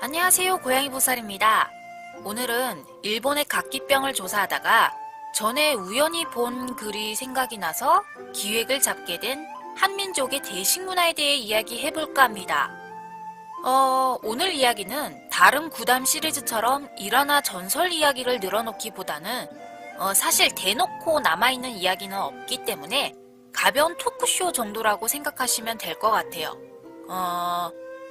안녕하세요, 고양이 보살입니다. 오늘은 일본의 각기병을 조사하다가 전에 우연히 본 글이 생각이 나서 기획을 잡게 된 한민족의 대식문화에 대해 이야기해볼까 합니다. 오늘 이야기는 다른 구담 시리즈처럼 일화나 전설 이야기를 늘어놓기보다는 사실 대놓고 남아있는 이야기는 없기 때문에 가벼운 토크쇼 정도라고 생각하시면 될 것 같아요.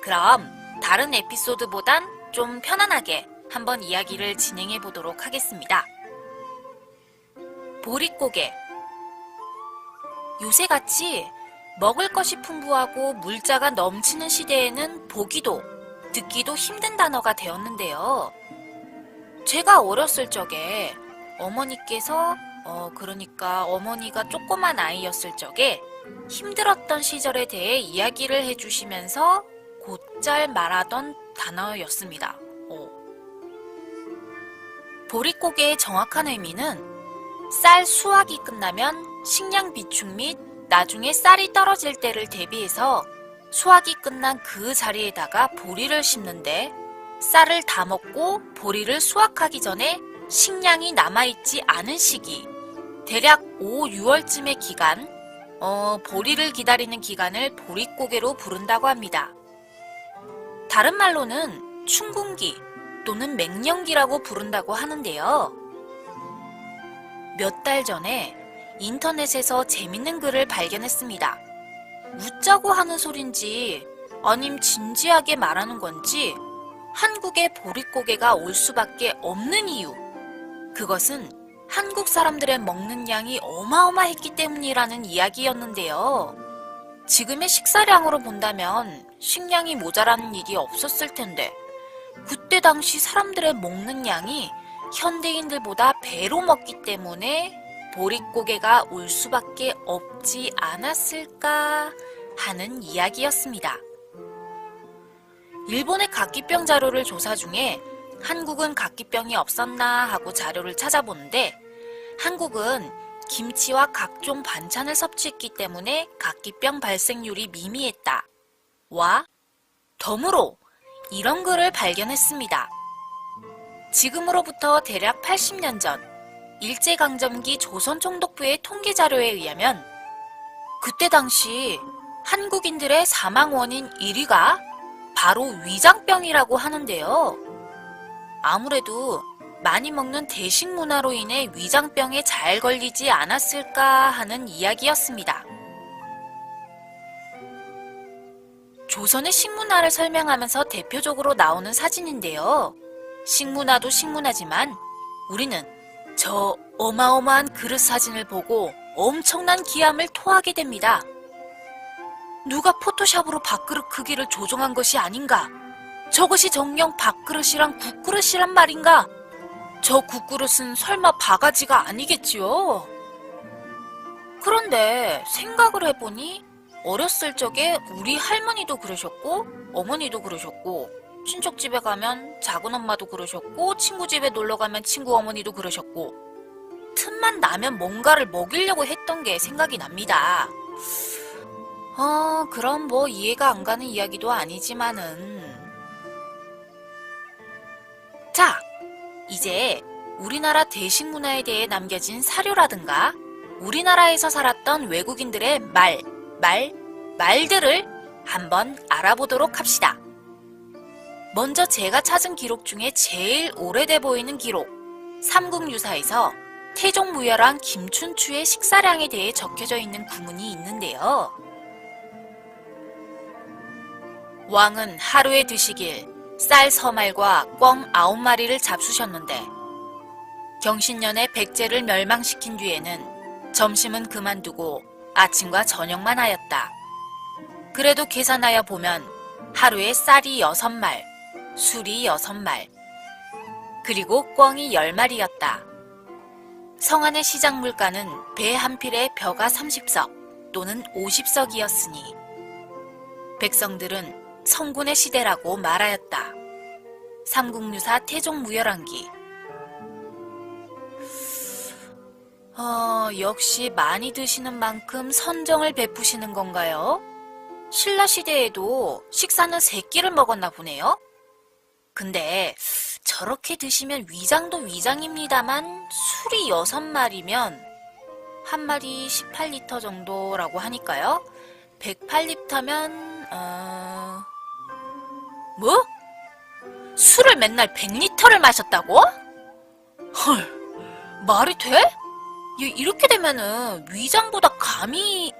그럼 다른 에피소드보단 좀 편안하게 한번 이야기를 진행해 보도록 하겠습니다. 보릿고개. 요새같이 먹을 것이 풍부하고 물자가 넘치는 시대에는 보기도, 듣기도 힘든 단어가 되었는데요. 제가 어렸을 적에 어머니께서, 그러니까 어머니가 조그만 아이였을 적에 힘들었던 시절에 대해 이야기를 해주시면서 곧잘 말하던 단어였습니다. 보릿고개의 정확한 의미는 쌀 수확이 끝나면 식량 비축 및 나중에 쌀이 떨어질 때를 대비해서 수확이 끝난 그 자리에다가 보리를 심는데 쌀을 다 먹고 보리를 수확하기 전에 식량이 남아있지 않은 시기, 대략 5, 6월쯤의 기간, 보리를 기다리는 기간을 보릿고개로 부른다고 합니다. 다른 말로는 춘궁기 또는 맹년기라고 부른다고 하는데요. 몇 달 전에 인터넷에서 재밌는 글을 발견했습니다. 웃자고 하는 소린지 아님 진지하게 말하는 건지 한국에 보릿고개가 올 수밖에 없는 이유, 그것은 한국 사람들의 먹는 양이 어마어마했기 때문이라는 이야기였는데요. 지금의 식사량으로 본다면 식량이 모자라는 일이 없었을 텐데 그때 당시 사람들의 먹는 양이 현대인들보다 배로 먹기 때문에 보릿고개가 올 수밖에 없지 않았을까 하는 이야기였습니다. 일본의 각기병 자료를 조사 중에 한국은 각기병이 없었나 하고 자료를 찾아보는데 한국은 김치와 각종 반찬을 섭취했기 때문에 각기병 발생률이 미미했다. 와, 덤으로 이런 글을 발견했습니다. 지금으로부터 대략 80년 전 일제강점기 조선총독부의 통계 자료에 의하면 그때 당시 한국인들의 사망 원인 1위가 바로 위장병이라고 하는데요. 아무래도 많이 먹는 대식 문화로 인해 위장병에 잘 걸리지 않았을까 하는 이야기였습니다. 조선의 식문화를 설명하면서 대표적으로 나오는 사진인데요. 식문화도 식문화지만 우리는 저 어마어마한 그릇 사진을 보고 엄청난 기함을 토하게 됩니다. 누가 포토샵으로 밥그릇 크기를 조정한 것이 아닌가? 저것이 정녕 밥그릇이랑 국그릇이란 말인가? 저 국그릇은 설마 바가지가 아니겠지요? 그런데 생각을 해보니 어렸을 적에 우리 할머니도 그러셨고 어머니도 그러셨고 친척 집에 가면 작은 엄마도 그러셨고 친구 집에 놀러 가면 친구 어머니도 그러셨고 틈만 나면 뭔가를 먹이려고 했던 게 생각이 납니다. 그럼 뭐 이해가 안 가는 이야기도 아니지만은 자, 이제 우리나라 대식 문화에 대해 남겨진 사료라든가 우리나라에서 살았던 외국인들의 말들을 한번 알아보도록 합시다. 먼저 제가 찾은 기록 중에 제일 오래돼 보이는 기록, 삼국유사에서 태종무열왕 김춘추의 식사량에 대해 적혀져 있는 구문이 있는데요. 왕은 하루에 드시길 쌀 서말과 꿩 9마리를 잡수셨는데 경신년에 백제를 멸망시킨 뒤에는 점심은 그만두고 아침과 저녁만 하였다. 그래도 계산하여 보면 하루에 쌀이 6말, 술이 6말, 그리고 꿩이 10마리였다. 성안의 시장 물가는 배 한 필에 벼가 30석 또는 50석이었으니 백성들은 성군의 시대라고 말하였다. 삼국유사 태종무열왕기. 역시 많이 드시는 만큼 선정을 베푸시는 건가요? 신라시대에도 식사는 3끼를 먹었나 보네요. 근데 저렇게 드시면 위장도 위장입니다만 술이 6마리면 한 마리 18리터 정도라고 하니까요. 108리터면 뭐? 술을 맨날 100리터를 마셨다고? 헐, 말이 돼? 이렇게 되면은 위장보다 간이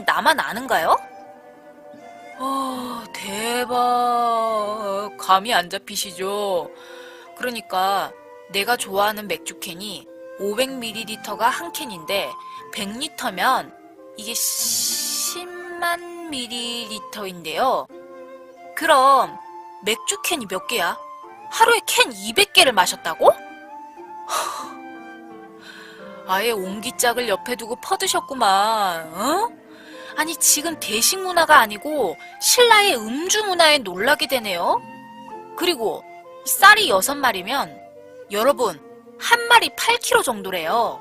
나만 아는가요? 대박. 감이 안 잡히시죠? 그러니까 내가 좋아하는 맥주캔이 500ml가 한 캔인데 100리터면 이게 10만 ml인데요. 그럼 맥주캔이 몇 개야? 하루에 캔 200개를 마셨다고? 아예 옹기짝을 옆에 두고 퍼드셨구만. 어? 아니 지금 대식 문화가 아니고 신라의 음주 문화에 놀라게 되네요. 그리고 쌀이 6마리면 여러분 한 마리 8kg 정도래요.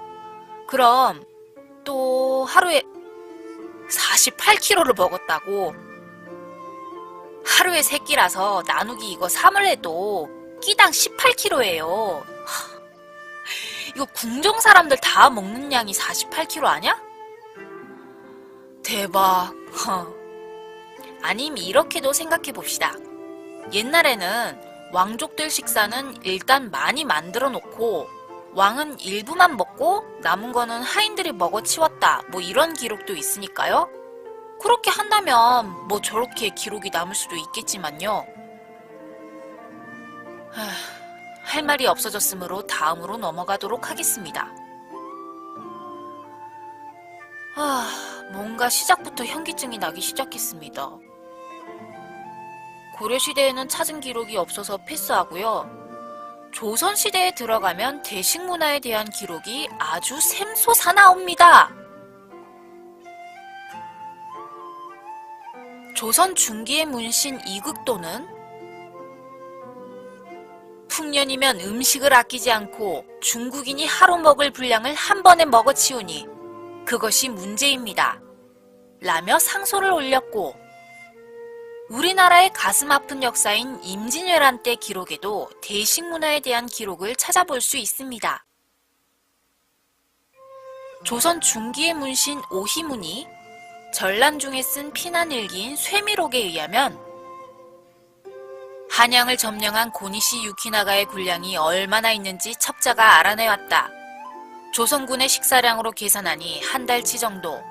그럼 또 하루에 48kg를 먹었다고. 하루에 3끼라서 나누기 이거 3을 해도 끼당 18kg예요. 이거 궁정 사람들 다 먹는 양이 48kg 아니야? 대박. 아님 이렇게도 생각해 봅시다. 옛날에는 왕족들 식사는 일단 많이 만들어 놓고 왕은 일부만 먹고 남은 거는 하인들이 먹어 치웠다. 뭐 이런 기록도 있으니까요. 그렇게 한다면 뭐 저렇게 기록이 남을 수도 있겠지만요. 할 말이 없어졌으므로 다음으로 넘어가도록 하겠습니다. 뭔가 시작부터 현기증이 나기 시작했습니다. 고려시대에는 찾은 기록이 없어서 패스하고요. 조선시대에 들어가면 대식문화에 대한 기록이 아주 샘솟아나옵니다. 조선 중기의 문신 이극도는 풍년이면 음식을 아끼지 않고 중국인이 하루 먹을 분량을 한 번에 먹어치우니 그것이 문제입니다. 라며 상소를 올렸고 우리나라의 가슴 아픈 역사인 임진왜란 때 기록에도 대식문화에 대한 기록을 찾아볼 수 있습니다. 조선 중기의 문신 오희문이 전란 중에 쓴 피난일기인 쇠미록에 의하면 한양을 점령한 고니시 유키나가의 군량이 얼마나 있는지 첩자가 알아내왔다. 조선군의 식사량으로 계산하니 한 달치 정도.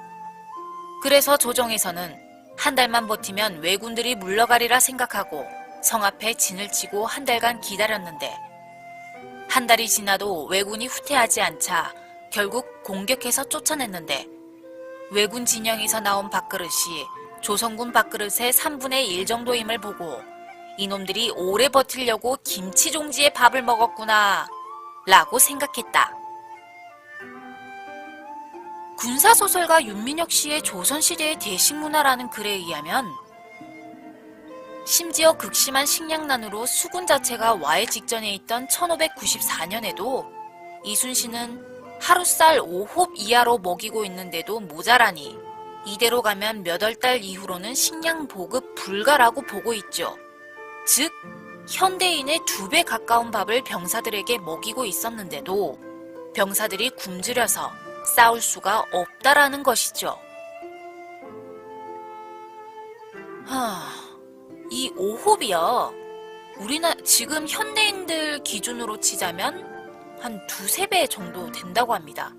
그래서 조정에서는 한 달만 버티면 왜군들이 물러가리라 생각하고 성 앞에 진을 치고 한 달간 기다렸는데 한 달이 지나도 왜군이 후퇴하지 않자 결국 공격해서 쫓아냈는데 왜군 진영에서 나온 밥그릇이 조선군 밥그릇의 3분의 1 정도임을 보고 이놈들이 오래 버티려고 김치 종지에 밥을 먹었구나 라고 생각했다. 군사소설가 윤민혁 씨의 조선시대의 대식문화라는 글에 의하면 심지어 극심한 식량난으로 수군 자체가 와해 직전에 있던 1594년에도 이순신은 하루 쌀 5홉 이하로 먹이고 있는데도 모자라니 이대로 가면 몇 월 달 이후로는 식량 보급 불가라고 보고 있죠. 즉 현대인의 2배 가까운 밥을 병사들에게 먹이고 있었는데도 병사들이 굶주려서 싸울 수가 없다라는 것이죠. 이 5홉이요. 지금 현대인들 기준으로 치자면 한 2~3배 정도 된다고 합니다.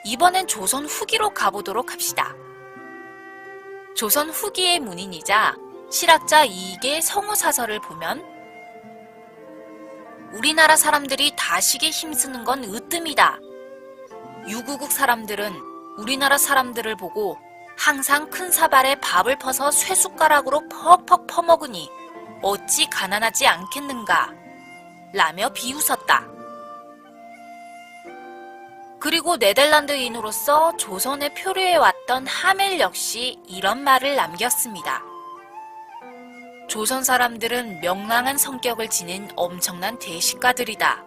이번엔 조선 후기로 가보도록 합시다. 조선 후기의 문인이자 실학자 이익의 성우사설을 보면 우리나라 사람들이 다식에 힘쓰는 건 으뜸이다. 유구국 사람들은 우리나라 사람들을 보고 항상 큰 사발에 밥을 퍼서 쇠숟가락으로 퍽퍽 퍼먹으니 어찌 가난하지 않겠는가 라며 비웃었다. 그리고 네덜란드인으로서 조선에 표류해왔던 하멜 역시 이런 말을 남겼습니다. 조선 사람들은 명랑한 성격을 지닌 엄청난 대식가들이다.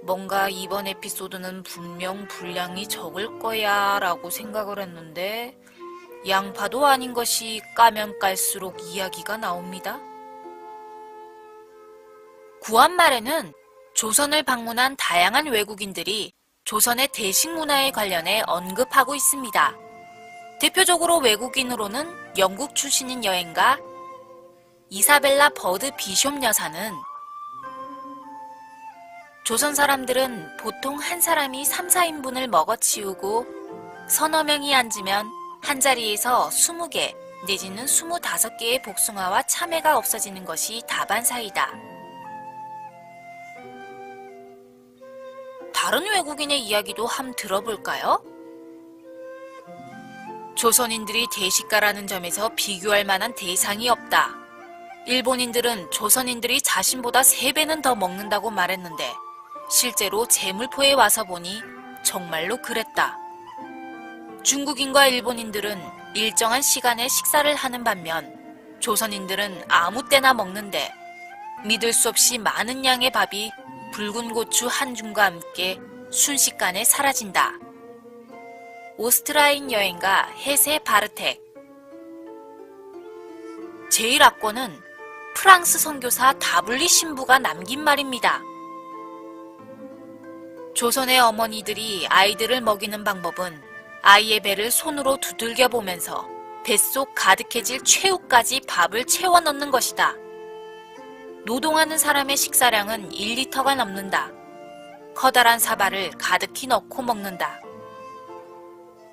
뭔가 이번 에피소드는 분명 분량이 적을 거야 라고 생각을 했는데 양파도 아닌 것이 까면 깔수록 이야기가 나옵니다. 구한말에는 조선을 방문한 다양한 외국인들이 조선의 대식 문화에 관련해 언급하고 있습니다. 대표적으로 외국인으로는 영국 출신인 여행가 이사벨라 버드 비숍 여사는 조선 사람들은 보통 한 사람이 3, 4인분을 먹어치우고 서너 명이 앉으면 한 자리에서 20개 내지는 25개의 복숭아와 참외가 없어지는 것이 다반사이다. 다른 외국인의 이야기도 함 들어볼까요? 조선인들이 대식가라는 점에서 비교할 만한 대상이 없다. 일본인들은 조선인들이 자신보다 3배는 더 먹는다고 말했는데 실제로 제물포에 와서 보니 정말로 그랬다. 중국인과 일본인들은 일정한 시간에 식사를 하는 반면 조선인들은 아무 때나 먹는데 믿을 수 없이 많은 양의 밥이 붉은 고추 한 줌과 함께 순식간에 사라진다. 오스트라인 여행가 헤세 바르텍. 제1악권은 프랑스 선교사 다블리 신부가 남긴 말입니다. 조선의 어머니들이 아이들을 먹이는 방법은 아이의 배를 손으로 두들겨 보면서 뱃속 가득해질 최후까지 밥을 채워 넣는 것이다. 노동하는 사람의 식사량은 1리터가 넘는다. 커다란 사발을 가득히 넣고 먹는다.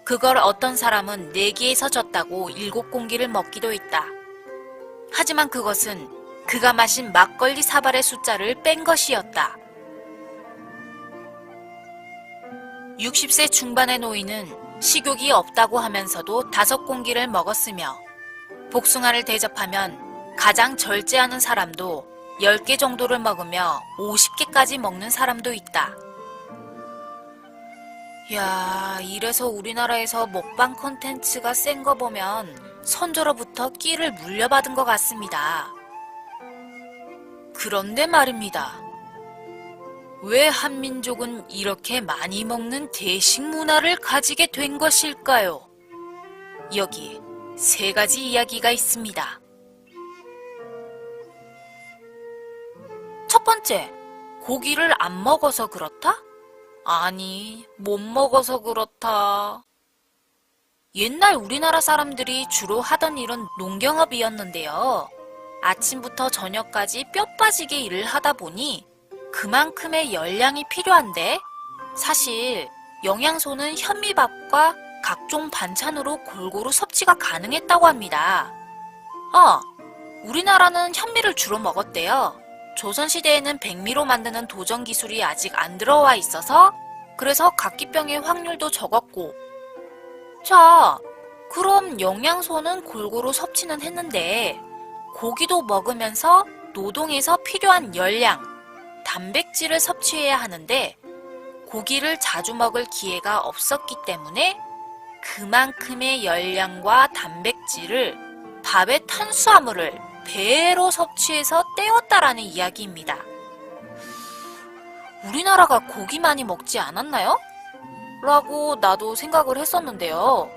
그걸 어떤 사람은 내기에서 졌다고 7공기를 먹기도 했다. 하지만 그것은 그가 마신 막걸리 사발의 숫자를 뺀 것이었다. 60세 중반의 노인은 식욕이 없다고 하면서도 5공기를 먹었으며 복숭아를 대접하면 가장 절제하는 사람도 10개 정도를 먹으며 50개까지 먹는 사람도 있다. 야, 이래서 우리나라에서 먹방 콘텐츠가 센 거 보면 선조로부터 끼를 물려받은 것 같습니다. 그런데 말입니다. 왜 한민족은 이렇게 많이 먹는 대식 문화를 가지게 된 것일까요? 여기 3가지 이야기가 있습니다. 첫 번째, 고기를 안 먹어서 그렇다? 아니, 못 먹어서 그렇다. 옛날 우리나라 사람들이 주로 하던 일은 농경업이었는데요. 아침부터 저녁까지 뼈 빠지게 일을 하다 보니 그만큼의 열량이 필요한데 사실 영양소는 현미밥과 각종 반찬으로 골고루 섭취가 가능했다고 합니다. 우리나라는 현미를 주로 먹었대요. 조선시대에는 백미로 만드는 도전 기술이 아직 안 들어와 있어서 그래서 각기병의 확률도 적었고 자, 그럼 영양소는 골고루 섭취는 했는데 고기도 먹으면서 노동에서 필요한 열량, 단백질을 섭취해야 하는데 고기를 자주 먹을 기회가 없었기 때문에 그만큼의 열량과 단백질을 밥의 탄수화물을 배로 섭취해서 떼었다라는 이야기입니다. 우리나라가 고기 많이 먹지 않았나요? 라고 나도 생각을 했었는데요.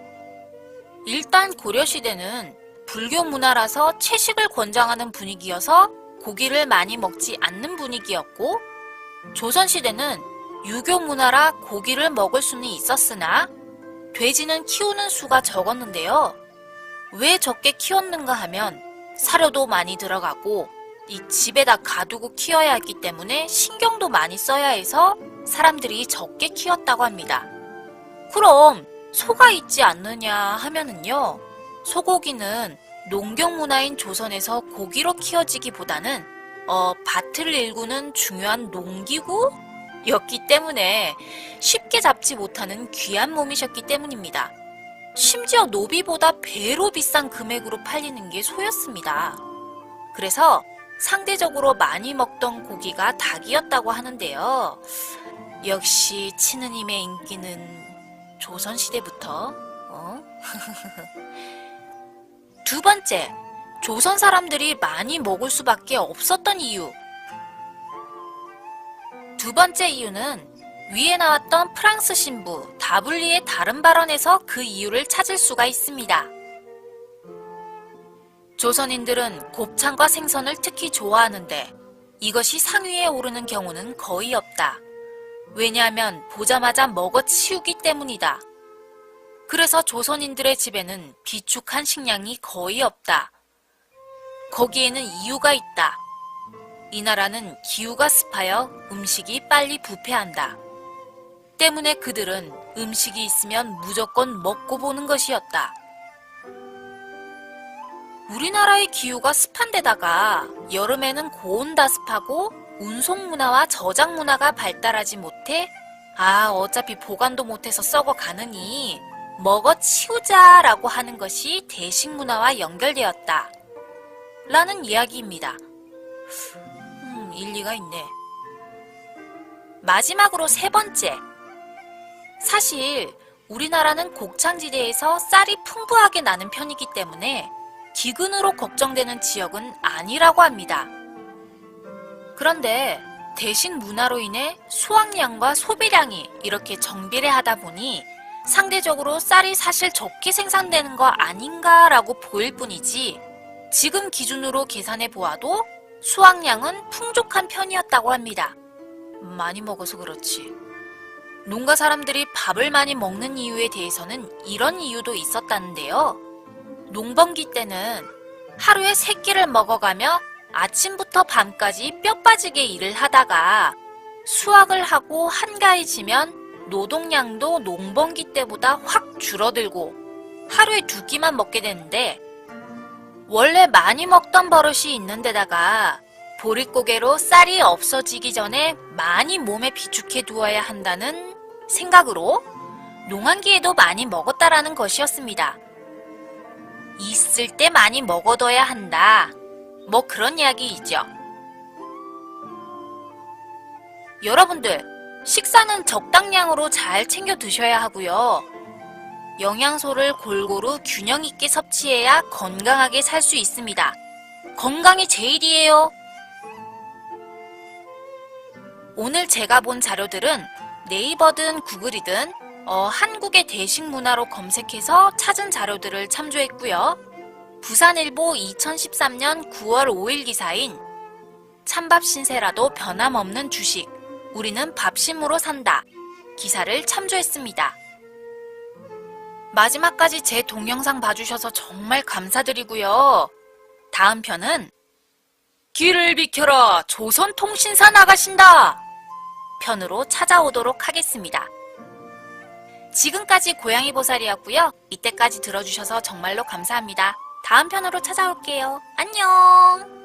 일단 고려시대는 불교 문화라서 채식을 권장하는 분위기여서 고기를 많이 먹지 않는 분위기였고 조선시대는 유교 문화라 고기를 먹을 수는 있었으나 돼지는 키우는 수가 적었는데요. 왜 적게 키웠는가 하면 사료도 많이 들어가고 이 집에다 가두고 키워야 했기 때문에 신경도 많이 써야 해서 사람들이 적게 키웠다고 합니다. 그럼 소가 있지 않느냐 하면은요. 소고기는 농경 문화인 조선에서 고기로 키워지기보다는 밭을 일구는 중요한 농기구였기 때문에 쉽게 잡지 못하는 귀한 몸이셨기 때문입니다. 심지어 노비보다 배로 비싼 금액으로 팔리는 게 소였습니다. 그래서 상대적으로 많이 먹던 고기가 닭이었다고 하는데요. 역시 친느님의 인기는 조선시대부터 두 번째, 조선 사람들이 많이 먹을 수밖에 없었던 이유. 두 번째 이유는 위에 나왔던 프랑스 신부 다블리의 다른 발언에서 그 이유를 찾을 수가 있습니다. 조선인들은 곱창과 생선을 특히 좋아하는데 이것이 상위에 오르는 경우는 거의 없다. 왜냐하면 보자마자 먹어 치우기 때문이다. 그래서 조선인들의 집에는 비축한 식량이 거의 없다. 거기에는 이유가 있다. 이 나라는 기후가 습하여 음식이 빨리 부패한다. 때문에 그들은 음식이 있으면 무조건 먹고 보는 것이었다. 우리나라의 기후가 습한 데다가 여름에는 고온다습하고 운송 문화와 저장 문화가 발달하지 못해 어차피 보관도 못해서 썩어가느니 먹어 치우자라고 하는 것이 대식 문화와 연결되었다. 라는 이야기입니다. 일리가 있네. 마지막으로 세 번째. 사실 우리나라는 곡창지대에서 쌀이 풍부하게 나는 편이기 때문에 기근으로 걱정되는 지역은 아니라고 합니다. 그런데 대식 문화로 인해 수확량과 소비량이 이렇게 정비례하다 보니 상대적으로 쌀이 사실 적게 생산되는 거 아닌가라고 보일 뿐이지 지금 기준으로 계산해 보아도 수확량은 풍족한 편이었다고 합니다. 많이 먹어서 그렇지. 농가 사람들이 밥을 많이 먹는 이유에 대해서는 이런 이유도 있었다는데요. 농번기 때는 하루에 3끼를 먹어가며 아침부터 밤까지 뼈 빠지게 일을 하다가 수확을 하고 한가해지면 노동량도 농번기 때보다 확 줄어들고 하루에 2끼만 먹게 되는데 원래 많이 먹던 버릇이 있는 데다가 보릿고개로 쌀이 없어지기 전에 많이 몸에 비축해 두어야 한다는 생각으로 농한기에도 많이 먹었다라는 것이었습니다. 있을 때 많이 먹어둬야 한다. 뭐 그런 이야기이죠. 여러분들, 식사는 적당량으로 잘 챙겨 드셔야 하고요. 영양소를 골고루 균형 있게 섭취해야 건강하게 살 수 있습니다. 건강이 제일이에요. 오늘 제가 본 자료들은 네이버든 구글이든 한국의 대식 문화로 검색해서 찾은 자료들을 참조했고요. 부산일보 2013년 9월 5일 기사인 찬밥 신세라도 변함없는 주식, 우리는 밥심으로 산다 기사를 참조했습니다. 마지막까지 제 동영상 봐주셔서 정말 감사드리고요. 다음 편은 길을 비켜라 조선통신사 나가신다 편으로 찾아오도록 하겠습니다. 지금까지 고양이 보살이었고요. 이때까지 들어주셔서 정말로 감사합니다. 다음 편으로 찾아올게요. 안녕!